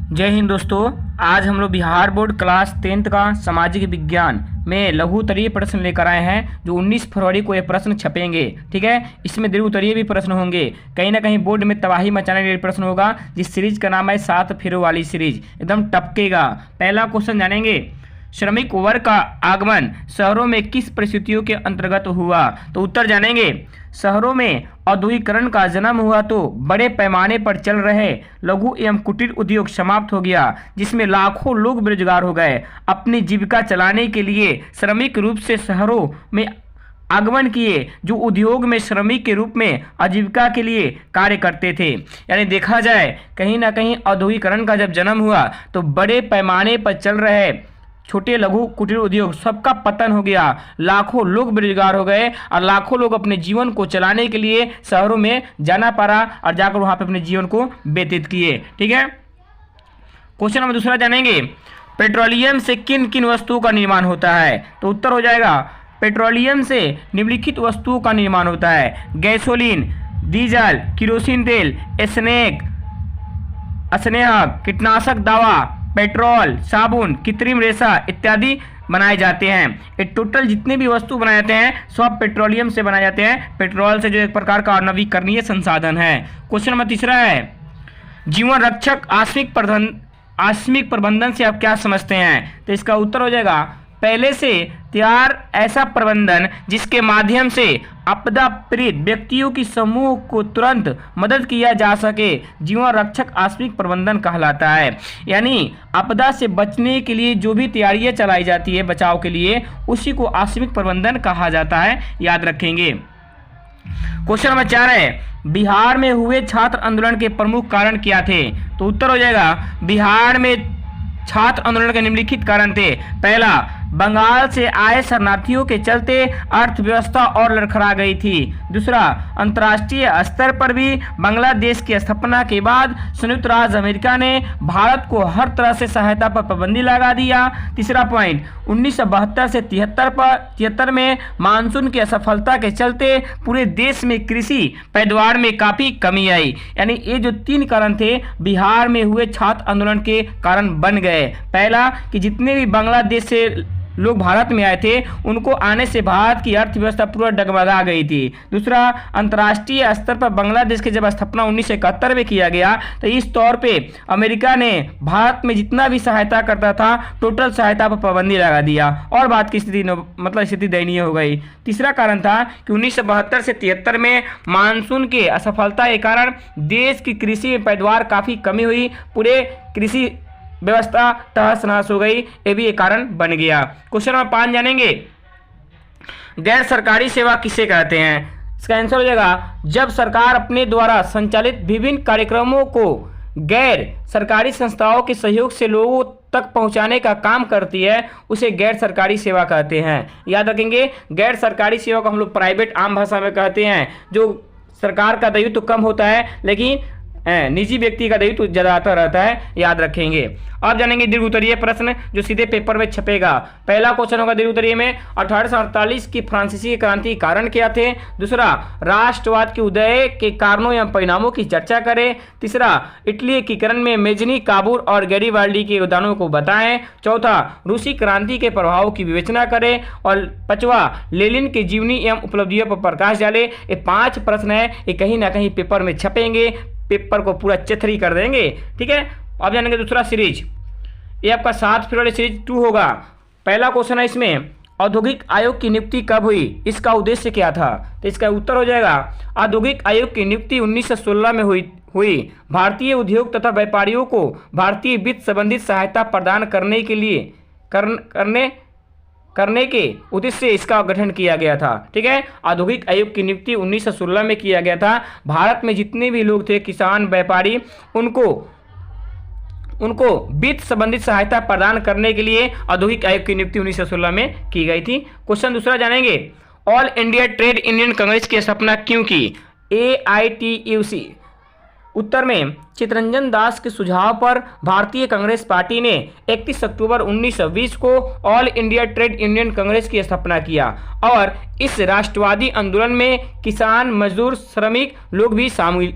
जय हिंद दोस्तों। आज हम लोग बिहार बोर्ड क्लास 10th का सामाजिक विज्ञान में लघु उत्तरीय प्रश्न लेकर आए हैं, जो 19 फरवरी को ये प्रश्न छपेंगे। ठीक है, इसमें दीर्घ उत्तरीय भी प्रश्न होंगे। कहीं ना कहीं बोर्ड में तबाही मचाने वाले प्रश्न होगा, जिस सीरीज का नाम है 7 फेरों वाली सीरीज। एकदम टपकेगा। पहला क्वेश्चन जानेंगे, श्रमिक वर्ग का आगमन शहरों में किस परिस्थितियों के अंतर्गत हुआ? तो उत्तर जानेंगे, शहरों में औद्योगिकरण का जन्म हुआ तो बड़े पैमाने पर चल रहे लघु एवं कुटीर उद्योग समाप्त हो गया, जिसमें लाखों लोग बेरोजगार हो गए। अपनी जीविका चलाने के लिए श्रमिक रूप से शहरों में आगमन किए, जो उद्योग में श्रमिक के रूप में आजीविका के लिए कार्य करते थे। यानी देखा जाए, कहीं ना कहीं औद्योगिकरण का जब जन्म हुआ तो बड़े पैमाने पर चल रहे छोटे लघु कुटीर उद्योग सबका पतन हो गया, लाखों लोग बेरोजगार हो गए और लाखों लोग अपने जीवन को चलाने के लिए शहरों में जाना पड़ा और जाकर वहां पे अपने जीवन को व्यतीत किए। ठीक है, क्वेश्चन नंबर दूसरा जानेंगे, पेट्रोलियम से किन किन वस्तुओं का निर्माण होता है? तो उत्तर हो जाएगा, पेट्रोलियम से निम्नलिखित वस्तुओं का निर्माण होता है, गैसोलीन, डीजल, किरोसिन तेल, स्नेहक, कीटनाशक दवा, पेट्रोल, साबुन, कृत्रिम रेशा इत्यादि बनाए जाते हैं। ये टोटल जितने भी वस्तु बनाए जाते हैं सब पेट्रोलियम से बनाए जाते हैं। पेट्रोल से जो एक प्रकार का नवीकरणीय संसाधन है। क्वेश्चन नंबर तीसरा है, जीवन रक्षक आकस्मिक प्रबंधन से आप क्या समझते हैं? तो इसका उत्तर हो जाएगा, पहले से तैयार ऐसा प्रबंधन जिसके माध्यम से आपदा पीड़ित व्यक्तियों की समूह को तुरंत मदद किया जा सके, जीवन रक्षक आकस्मिक प्रबंधन कहलाता है। यानी आपदा से बचने के लिए जो भी तैयारियां चलाई जाती है बचाव के लिए, उसी को आकस्मिक प्रबंधन कहा जाता है, याद रखेंगे। क्वेश्चन नंबर 4 है, बिहार में हुए छात्र आंदोलन के प्रमुख कारण क्या थे? तो उत्तर हो जाएगा, बिहार में छात्र आंदोलन के निम्नलिखित कारण थे। पहला, बंगाल से आए शरणार्थियों के चलते अर्थव्यवस्था और लड़खड़ा गई थी। दूसरा, अंतर्राष्ट्रीय स्तर पर भी बांग्लादेश की स्थापना के बाद संयुक्त राज्य अमेरिका ने भारत को हर तरह से सहायता पर पाबंदी लगा दिया। तीसरा पॉइंट, 1972 से 73 में मानसून की असफलता के चलते पूरे देश में कृषि पैदावार में काफी कमी आई। यानी ये जो 3 कारण थे बिहार में हुए छात्र आंदोलन के कारण बन गए। पहला कि जितने भी बांग्लादेश से लोग भारत में आए थे, उनको आने से भारत की अर्थव्यवस्था पूरा डगमगा गई थी। दूसरा, अंतर्राष्ट्रीय स्तर पर बांग्लादेश की जब स्थापना 1971 में किया गया, तो इस तौर पे अमेरिका ने भारत में जितना भी सहायता करता था टोटल सहायता पर पाबंदी लगा दिया और भारत की स्थिति दयनीय हो गई। तीसरा कारण था कि 1972 से 73 में मानसून के असफलता के कारण देश की कृषि में पैदावार काफ़ी कमी हुई, पूरे कृषि व्यवस्था तहस नहस हो गई। ये भी एक कारण बन गया। क्वेश्चन नंबर 5 जानेंगे, गैर सरकारी सेवा किसे कहते हैं? इसका आंसर हो जाएगा, जब सरकार अपने द्वारा संचालित विभिन्न कार्यक्रमों को गैर सरकारी संस्थाओं के सहयोग से लोगों तक पहुंचाने का काम करती है, उसे गैर सरकारी सेवा कहते हैं। याद रखेंगे, गैर सरकारी सेवा को हम लोग प्राइवेट आम भाषा में कहते हैं। जो सरकार का दायित्व तो कम होता है, लेकिन निजी व्यक्ति का दायित्व ज्यादातर रहता है, याद रखेंगे। अब जानेंगे दीर्घ उत्तरीय प्रश्न, जो सीधे पेपर में छपेगा। पहला क्वेश्चन होगा दीर्घ उत्तरीय में, 1848 की फ्रांसीसी क्रांति के कारण क्या थे? दूसरा, राष्ट्रवाद के उदय के कारणों एवं परिणामों की चर्चा करें। तीसरा, इटली एकीकरण में मेजनी, काबूल और गैरीबाल्डी के योगदानों को बताएं। चौथा, रूसी क्रांति के प्रभावों की विवेचना करें। और पांचवा, लेनिन की जीवनी एवं उपलब्धियों पर प्रकाश डालें। ये 5 प्रश्न है, ये कहीं ना कहीं पेपर में छपेंगे, पेपर को पूरा चथरी कर देंगे। ठीक है, अब जानेंगे दूसरा सीरीज, ये आपका 7 फरवरी सीरीज 2 होगा। पहला क्वेश्चन है इसमें, औद्योगिक आयोग की नियुक्ति कब हुई? इसका उद्देश्य क्या था? तो इसका उत्तर हो जाएगा, औद्योगिक आयोग की नियुक्ति 1916 में हुई। भारतीय उद्योग तथा व्यापारियों को भारतीय वित्त संबंधित सहायता प्रदान करने के लिए करने के उद्देश्य से इसका गठन किया गया था। ठीक है, औद्योगिक आयोग की नियुक्ति 1916 में किया गया था। भारत में जितने भी लोग थे, किसान, व्यापारी, उनको वित्त संबंधित सहायता प्रदान करने के लिए औद्योगिक आयोग की नियुक्ति 1916 में की गई थी। क्वेश्चन दूसरा जानेंगे, all India trade union Congress की स्थापना क्यों की? AITUC। उत्तर में, चितरंजन दास के सुझाव पर भारतीय कांग्रेस पार्टी ने 31 अक्टूबर 1920 को all India trade union Congress की स्थापना किया और इस राष्ट्रवादी आंदोलन में किसान, मजदूर, श्रमिक लोग भी शामिल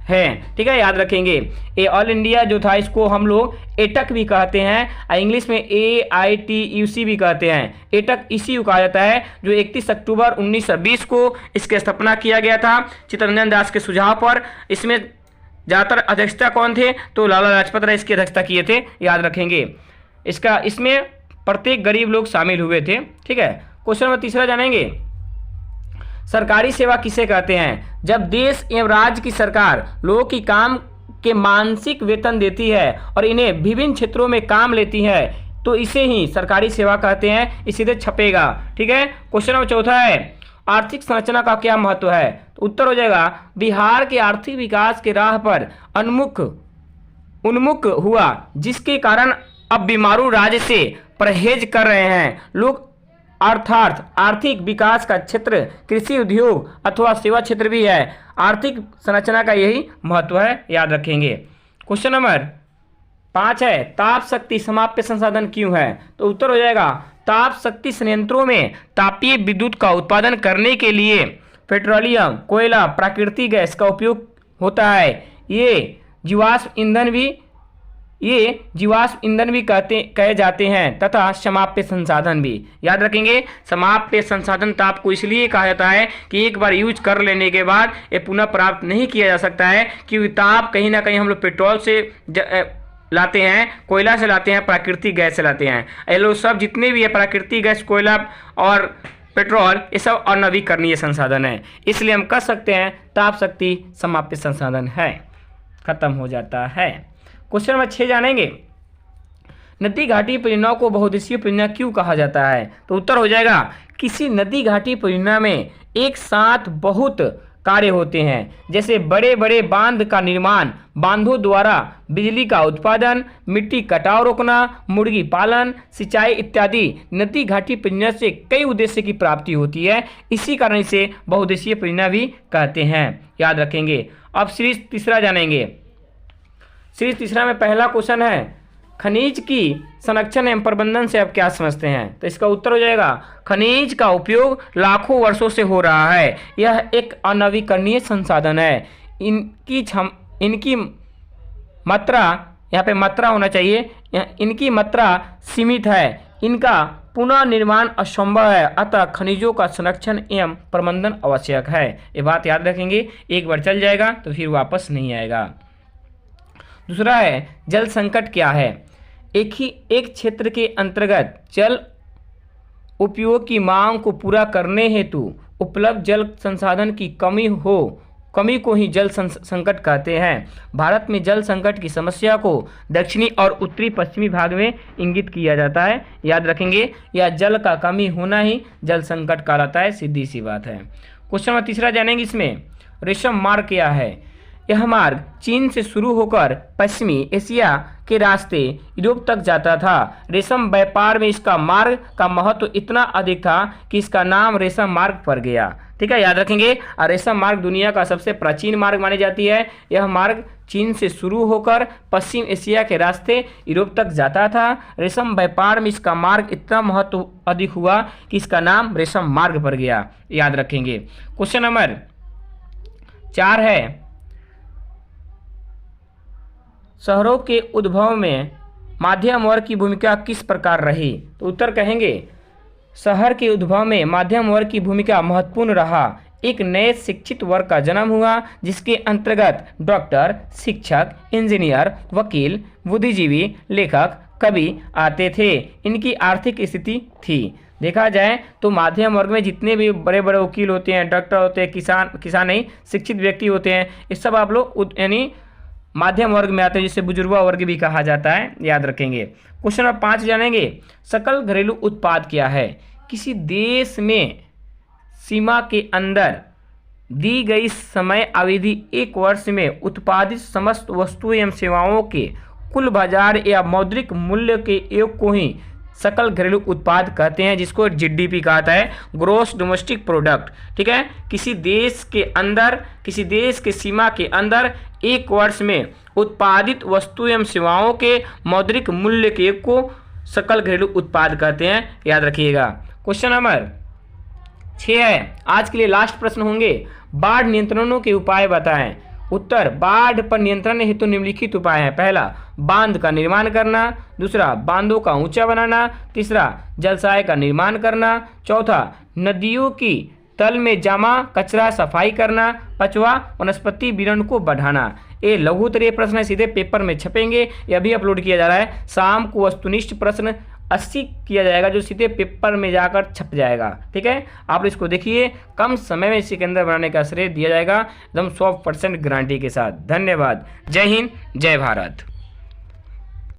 है। ठीक है, याद रखेंगे। ये ऑल इंडिया जो था इसको हम लोग एटक भी कहते हैं, इंग्लिश में AITUC भी कहते हैं। एटक इसी को कहा जाता है जो 31 अक्टूबर 1920 को इसकी स्थापना किया गया था चित्तरंजन दास के सुझाव पर। इसमें ज़्यादातर अध्यक्षता कौन थे? तो लाला लाजपत राय इसकी अध्यक्षता किए थे, याद रखेंगे। इसमें प्रत्येक गरीब लोग शामिल हुए थे। ठीक है, क्वेश्चन नंबर तीसरा जानेंगे, सरकारी सेवा किसे कहते हैं? जब देश एवं राज्य की सरकार लोगों की काम के मानसिक वेतन देती है और इन्हें विभिन्न क्षेत्रों में काम लेती है तो इसे ही सरकारी सेवा कहते हैं। इसी से छपेगा। ठीक है, क्वेश्चन नंबर चौथा है, आर्थिक संरचना का क्या महत्व है? तो उत्तर हो जाएगा, बिहार के आर्थिक विकास के राह पर उन्मुख हुआ, जिसके कारण अब बीमारू राज्य से परहेज कर रहे हैं लोग। अर्थात आर्थिक विकास का क्षेत्र कृषि, उद्योग अथवा सेवा क्षेत्र भी है। आर्थिक संरचना का यही महत्व है, याद रखेंगे। क्वेश्चन नंबर 5 है, ताप शक्ति समाप्य संसाधन क्यों है? तो उत्तर हो जाएगा, ताप शक्ति संयंत्रों में तापीय विद्युत का उत्पादन करने के लिए पेट्रोलियम, कोयला, प्राकृतिक गैस का उपयोग होता है। ये जीवाश्म ईंधन भी कहे जाते हैं तथा समाप्य संसाधन भी, याद रखेंगे। समाप्य संसाधन ताप को इसलिए कहा जाता है कि एक बार यूज कर लेने के बाद ये पुनः प्राप्त नहीं किया जा सकता है, क्योंकि ताप कहीं ना कहीं हम लोग पेट्रोल से लाते हैं, कोयला से लाते हैं, प्राकृतिक गैस से लाते हैं। ये लोग सब जितने भी है प्राकृतिक गैस, कोयला और पेट्रोल, ये सब अनवीकरणीय संसाधन है। इसलिए हम कह सकते हैं ताप शक्ति समाप्य संसाधन है, खत्म हो जाता है। क्वेश्चन नंबर 6 जानेंगे, नदी घाटी परियोजनाओं को बहुउद्देशीय परियोजना क्यों कहा जाता है? तो उत्तर हो जाएगा, किसी नदी घाटी परियोजना में एक साथ बहुत कार्य होते हैं, जैसे बड़े बड़े बांध का निर्माण, बांधों द्वारा बिजली का उत्पादन, मिट्टी कटाव रोकना, मुर्गी पालन, सिंचाई इत्यादि। नदी घाटी परियोजना से कई उद्देश्य की प्राप्ति होती है, इसी कारण इसे बहुउद्देशीय परियोजना भी कहते हैं, याद रखेंगे। अब सीरीज तीसरा जानेंगे। सीरीज तीसरा में पहला क्वेश्चन है, खनिज की संरक्षण एवं प्रबंधन से आप क्या समझते हैं? तो इसका उत्तर हो जाएगा, खनिज का उपयोग लाखों वर्षों से हो रहा है। यह एक अनवीकरणीय संसाधन है। इनकी मात्रा, यहाँ पे मात्रा होना चाहिए, इनकी मात्रा सीमित है, इनका पुनः निर्माण असंभव है, अतः खनिजों का संरक्षण एवं प्रबंधन आवश्यक है। ये बात याद रखेंगे, एक बार चल जाएगा तो फिर वापस नहीं आएगा। दूसरा है, जल संकट क्या है? एक क्षेत्र के अंतर्गत जल उपयोग की मांग को पूरा करने हेतु उपलब्ध जल संसाधन की कमी को ही जल संकट कहते हैं। भारत में जल संकट की समस्या को दक्षिणी और उत्तरी पश्चिमी भाग में इंगित किया जाता है, याद रखेंगे। या जल का कमी होना ही जल संकट कहलाता है, सीधी सी बात है। क्वेश्चन नंबर तीसरा जानेंगे, इसमें रेशम मार्ग क्या है? यह मार्ग चीन से शुरू होकर पश्चिमी एशिया के रास्ते यूरोप तक जाता था। रेशम व्यापार में इसका मार्ग का महत्व इतना अधिक था कि इसका नाम रेशम मार्ग पड़ गया। ठीक है, याद रखेंगे। और रेशम मार्ग दुनिया का सबसे प्राचीन मार्ग मानी जाती है। यह मार्ग चीन से शुरू होकर पश्चिम एशिया के रास्ते यूरोप तक जाता था। रेशम व्यापार में इसका मार्ग इतना महत्व अधिक हुआ कि इसका नाम रेशम मार्ग पड़ गया, याद रखेंगे। क्वेश्चन नंबर 4 है, शहरों के उद्भव में मध्यम वर्ग की भूमिका किस प्रकार रही? तो उत्तर कहेंगे, शहर के उद्भव में मध्यम वर्ग की भूमिका महत्वपूर्ण रहा। एक नए शिक्षित वर्ग का जन्म हुआ जिसके अंतर्गत डॉक्टर, शिक्षक, इंजीनियर, वकील, बुद्धिजीवी, लेखक, कवि आते थे। इनकी आर्थिक स्थिति थी। देखा जाए तो मध्यम वर्ग में जितने भी बड़े बड़े वकील होते हैं, डॉक्टर होते हैं, किसान नहीं, शिक्षित व्यक्ति होते हैं, ये सब आप लोग यानी मध्यम वर्ग में आते हैं, जिसे बुजुर्गा वर्ग भी कहा जाता है, याद रखेंगे। क्वेश्चन नंबर 5 जानेंगे, सकल घरेलू उत्पाद क्या है? किसी देश में सीमा के अंदर दी गई समय अवधि 1 वर्ष में उत्पादित समस्त वस्तुएं एवं सेवाओं के कुल बाजार या मौद्रिक मूल्य के योग को ही सकल घरेलू उत्पाद कहते हैं, जिसको जीडीपी कहता है, ग्रोस डोमेस्टिक प्रोडक्ट। ठीक है, किसी देश के सीमा के अंदर 1 वर्ष में उत्पादित वस्तु एवं सेवाओं के मौद्रिक मूल्य के योग को सकल घरेलू उत्पाद कहते हैं, याद रखिएगा। क्वेश्चन नंबर 6 है, आज के लिए लास्ट प्रश्न होंगे, बाढ़ नियंत्रणों के उपाय बताएं। उत्तर, बाढ़ पर नियंत्रण हेतु निम्नलिखित उपाय हैं। पहला, बांध का निर्माण करना। दूसरा, बांधों का ऊंचा बनाना। तीसरा, जलाशय का निर्माण करना। चौथा, नदियों की तल में जमा कचरा सफाई करना। पांचवा, वनस्पति विरण को बढ़ाना। ये लघु उत्तरीय प्रश्न है, सीधे पेपर में छपेंगे। ये अभी अपलोड किया जा रहा है। शाम को वस्तुनिष्ठ प्रश्न 80 किया जाएगा, जो सीधे पेपर में जाकर छप जाएगा। ठीक है, आप इसको देखिए, कम समय में इसके अंदर बनाने का श्रेय दिया जाएगा एकदम 100% गारंटी के साथ। धन्यवाद। जय हिंद, जय भारत।